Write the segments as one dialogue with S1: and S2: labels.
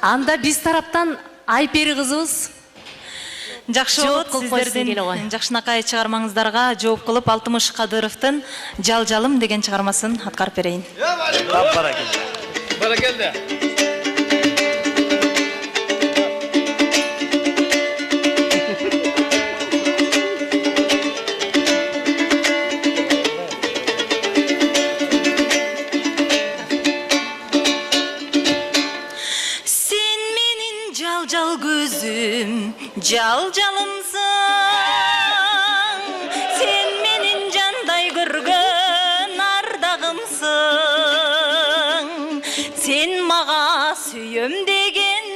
S1: Анда биз тараптан Айпери кызыбыз
S2: Жакшы болот, сиздердин жакшынакай чыгармаңыздарга жооп кылып Алтымыш Кадыровдун Жалжалым деген чыгармасын аткарып берейин.
S3: Баракелде.
S2: Sen menin jal gözüm, жалымсың. Sen menin жандай көргөн ардагымсың. Sen мага сүйөм деген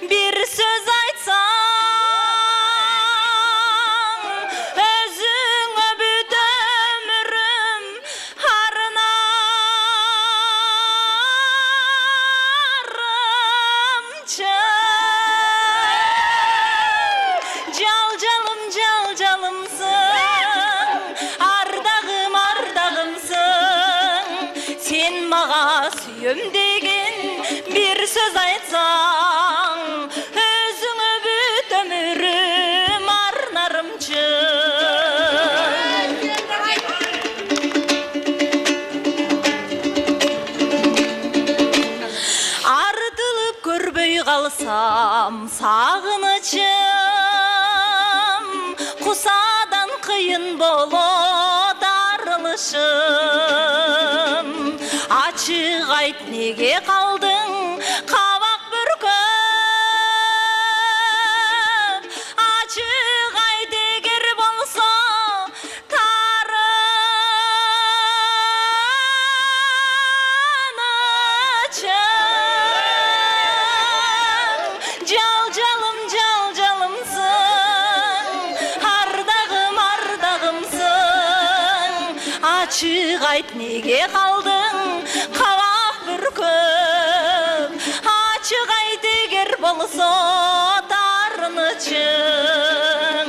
S2: бир сөз айтсаң, өзүңө бүт өмүрүм арнарымчы. Жалжалымсың, ардагымсың. Sen мага сүйөм деген бир сөз айтсаң, өзүңө бүт өмүрүм арнарымчы. Артылып көрбөй калсам сагынычым, кусадан кыйын болот арылышым. Ачык айт, неге калдың кабак бүркөп? Ачык айт, эгер болсо тарынычым. Жалжалымсың, ардагымсың. Ачык айт, неге калдың кабак бүркөп? Ачык айт, эгер болсо тарынычың.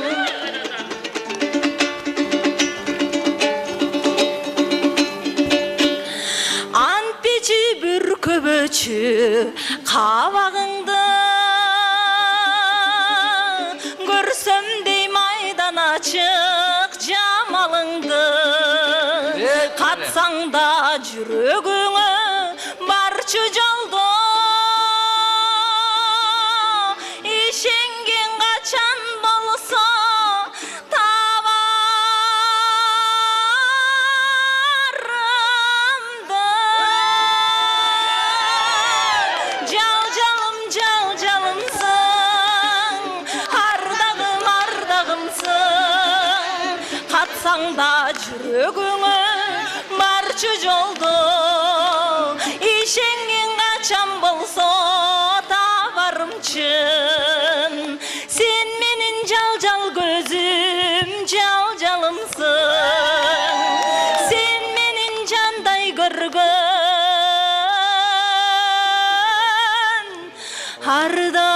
S2: Ант печи бүркөбөчү кабагыңды, көрсөм дейм айдан ачык жамалыңды. Катсаң да жүрөгүңө барчу жолдо, ишенген качан болсо табарымды. Жалжалымсың, ардагымсың. Катсаң да жүрөгүңө барчу жолдо, ишенген качан болсо табарымчын. Sen менин жалжал көзүм, жалжалымсың. Sen менин жандай көргөн арда